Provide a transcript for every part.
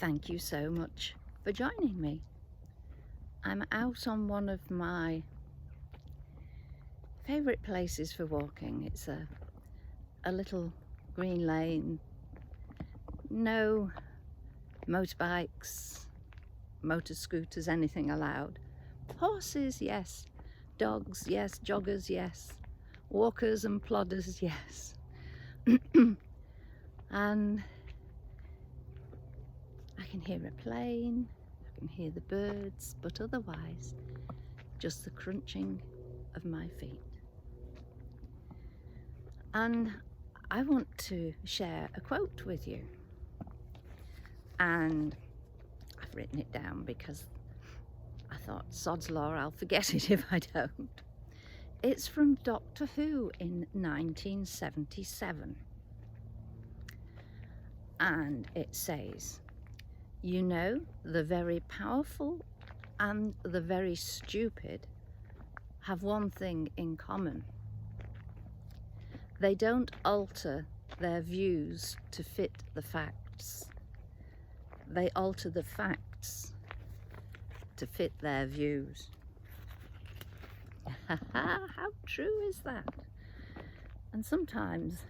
Thank you so much for joining me. I'm out on one of my favourite places for walking. It's a little green lane, no motorbikes, motor scooters, anything allowed. Horses, yes. Dogs, yes. Joggers, yes. Walkers and plodders, yes. And I can hear a plane, I can hear the birds, but otherwise just the crunching of my feet. And I want to share a quote with you, and I've written it down because I thought, sod's law, I'll forget it if I don't. It's from Doctor Who in 1977, and it says, "You know, the very powerful and the very stupid have one thing in common. They don't alter their views to fit the facts. They alter the facts to fit their views." How true is that? And sometimes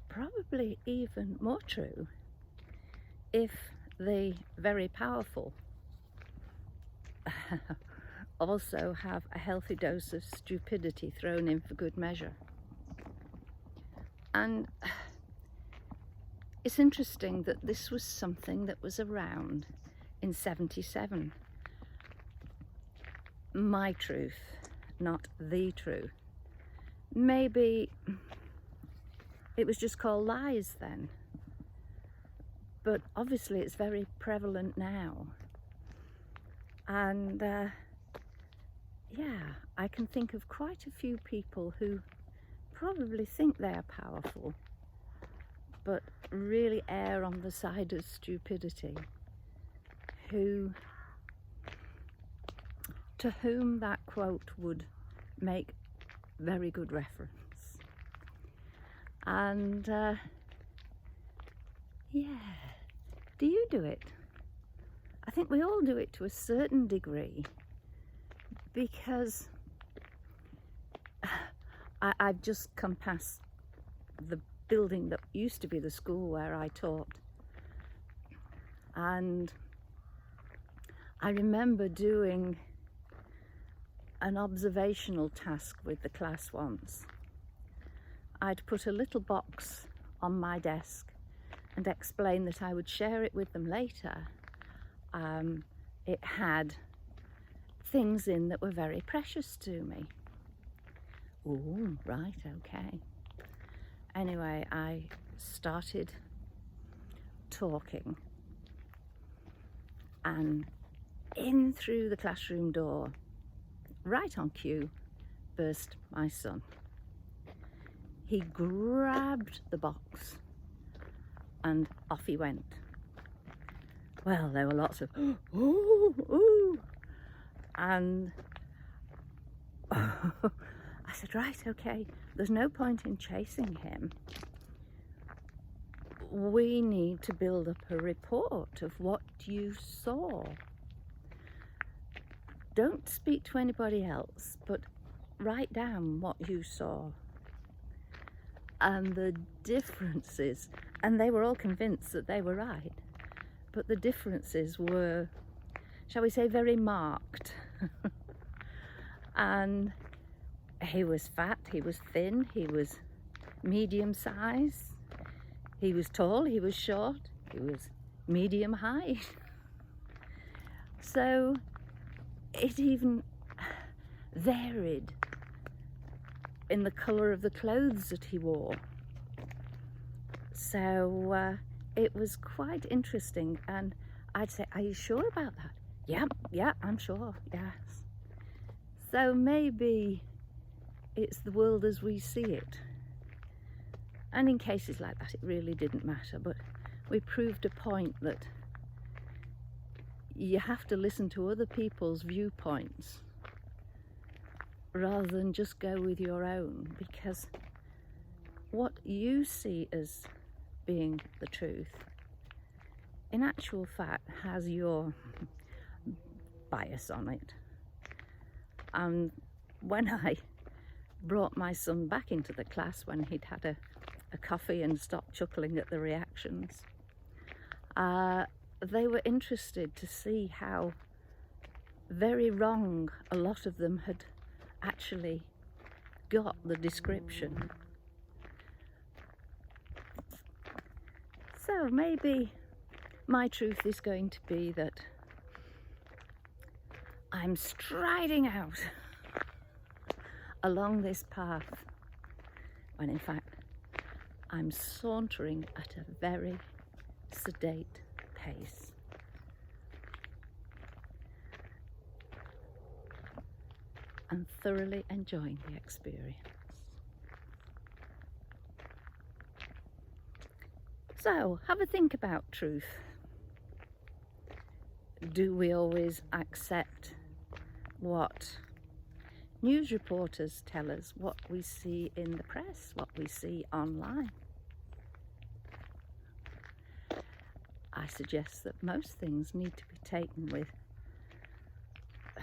probably even more true if the very powerful also have a healthy dose of stupidity thrown in for good measure. And it's interesting that this was something that was around in 77. My truth, not the truth. Maybe it was just called lies then, but obviously it's very prevalent now. And yeah, I can think of quite a few people who probably think they're powerful, but really err on the side of stupidity, to whom that quote would make very good reference. And yeah, do you do it? I think we all do it to a certain degree, because I've just come past the building that used to be the school where I taught, and I remember doing an observational task with the class once. I'd put a little box on my desk and explain that I would share it with them later. It had things in that were very precious to me. Oh, right, okay. Anyway, I started talking, and in through the classroom door, right on cue, burst my son. He grabbed the box and off he went. Well, there were lots of ooh, ooh, and I said, right, okay, there's no point in chasing him. We need to build up a report of what you saw. Don't speak to anybody else, but write down what you saw. And the differences, and they were all convinced that they were right, but the differences were, shall we say, very marked. And he was fat, he was thin, he was medium size, he was tall, he was short, he was medium height. So it even varied in the colour of the clothes that he wore. So it was quite interesting, and I'd say, are you sure about that? Yeah, I'm sure, yes. So maybe it's the world as we see it. And in cases like that, it really didn't matter, but we proved a point that you have to listen to other people's viewpoints rather than just go with your own, because what you see as being the truth in actual fact has your bias on it. And when I brought my son back into the class when he'd had a coffee and stopped chuckling at the reactions, they were interested to see how very wrong a lot of them had actually got the description. So maybe my truth is going to be that I'm striding out along this path when in fact I'm sauntering at a very sedate pace. And thoroughly enjoying the experience. So, have a think about truth. Do we always accept what news reporters tell us, what we see in the press, what we see online? I suggest that most things need to be taken with a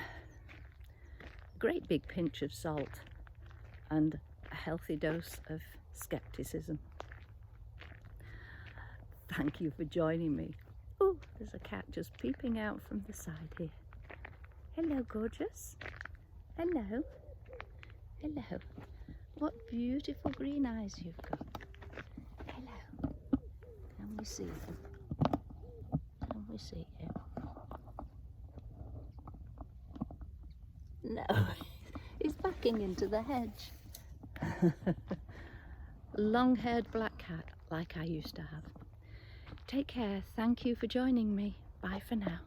great big pinch of salt and a healthy dose of skepticism. Thank you for joining me. Oh, there's a cat just peeping out from the side here. Hello, gorgeous. Hello. Hello. What beautiful green eyes you've got. Hello. Can we see them? Can we see you? No, he's backing into the hedge. Long-haired black cat like I used to have. Take care. Thank you for joining me. Bye for now.